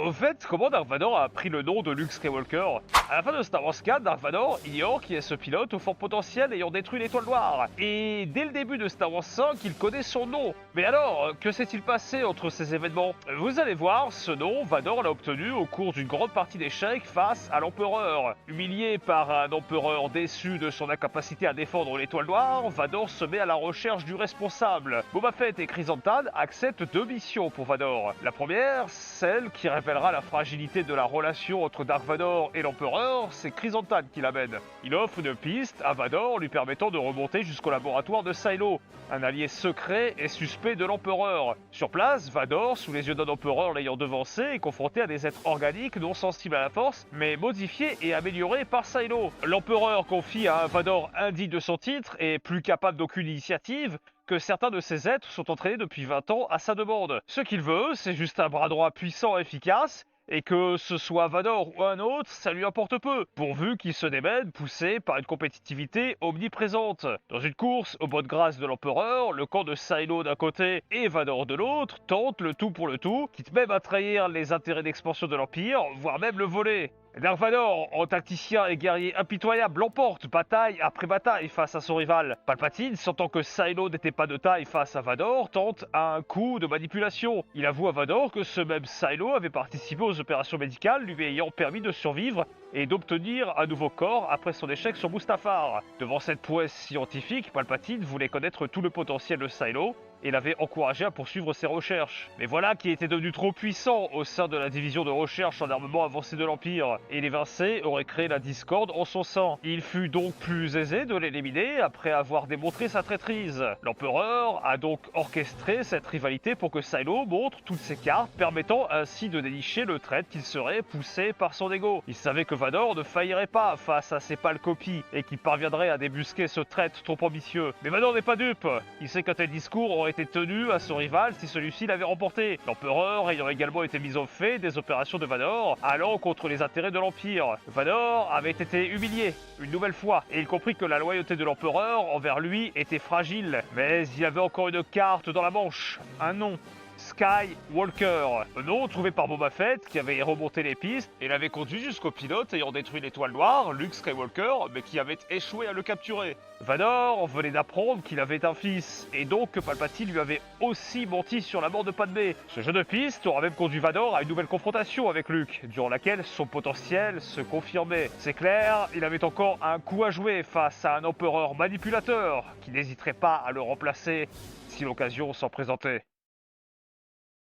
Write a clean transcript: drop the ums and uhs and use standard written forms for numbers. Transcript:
Au fait, comment Dark Vador a pris le nom de Luke Skywalker? À la fin de Star Wars 4, Dark Vador ignore qui est ce pilote au fort potentiel ayant détruit l'étoile noire. Et dès le début de Star Wars 5, il connaît son nom. Mais alors, que s'est-il passé entre ces événements? Vous allez voir, ce nom, Vador l'a obtenu au cours d'une grande partie d'échecs face à l'Empereur. Humilié par un Empereur déçu de son incapacité à défendre l'étoile noire, Vador se met à la recherche du responsable. Boba Fett et Chrysanthemum acceptent deux missions pour Vador. La première, celle qui révélera la fragilité de la relation entre Dark Vador et l'Empereur, c'est Chrysanthemum qui l'amène. Il offre une piste à Vador lui permettant de remonter jusqu'au laboratoire de Silo, un allié secret et suspect de l'Empereur. Sur place, Vador, sous les yeux d'un Empereur l'ayant devancé, est confronté à des êtres organiques non sensibles à la force, mais modifiés et améliorés par Silo. L'Empereur confie à un Vador indigne de son titre et plus capable d'aucune initiative que certains de ces êtres sont entraînés depuis 20 ans à sa demande. Ce qu'il veut, c'est juste un bras droit puissant et efficace, et que ce soit Vador ou un autre, ça lui importe peu, pourvu qu'il se démène poussé par une compétitivité omniprésente. Dans une course aux bonnes grâces de l'Empereur, le camp de Silo d'un côté et Vador de l'autre tente le tout pour le tout, quitte même à trahir les intérêts d'expansion de l'Empire, voire même le voler. Dark Vador, en tacticien et guerrier impitoyable, l'emporte bataille après bataille face à son rival. Palpatine, sentant que Silo n'était pas de taille face à Vador, tente un coup de manipulation. Il avoue à Vador que ce même Silo avait participé aux opérations médicales lui ayant permis de survivre et d'obtenir un nouveau corps après son échec sur Mustafar. Devant cette prouesse scientifique, Palpatine voulait connaître tout le potentiel de Silo et l'avait encouragé à poursuivre ses recherches. Mais voilà qui était devenu trop puissant au sein de la division de recherche en armement avancé de l'Empire, et l'évincé aurait créé la discorde en son sein. Il fut donc plus aisé de l'éliminer après avoir démontré sa traîtrise. L'Empereur a donc orchestré cette rivalité pour que Silo montre toutes ses cartes, permettant ainsi de dénicher le trait qu'il serait poussé par son ego. Il savait que Vador ne faillirait pas face à ses pâles copies, et qu'il parviendrait à débusquer ce trait trop ambitieux. Mais Vador n'est pas dupe. Il sait qu'un tel discours aurait été tenu à son rival si celui-ci l'avait remporté. L'Empereur ayant également été mis au fait des opérations de Vador allant contre les intérêts de l'Empire. Vador avait été humilié une nouvelle fois et il comprit que la loyauté de l'Empereur envers lui était fragile. Mais il y avait encore une carte dans la manche, un nom. Skywalker, un nom trouvé par Boba Fett qui avait remonté les pistes et l'avait conduit jusqu'au pilote ayant détruit l'étoile noire, Luke Skywalker, mais qui avait échoué à le capturer. Vador venait d'apprendre qu'il avait un fils, et donc que Palpatine lui avait aussi menti sur la mort de Padmé. Ce jeu de piste aura même conduit Vador à une nouvelle confrontation avec Luke, durant laquelle son potentiel se confirmait. C'est clair, il avait encore un coup à jouer face à un empereur manipulateur, qui n'hésiterait pas à le remplacer si l'occasion s'en présentait.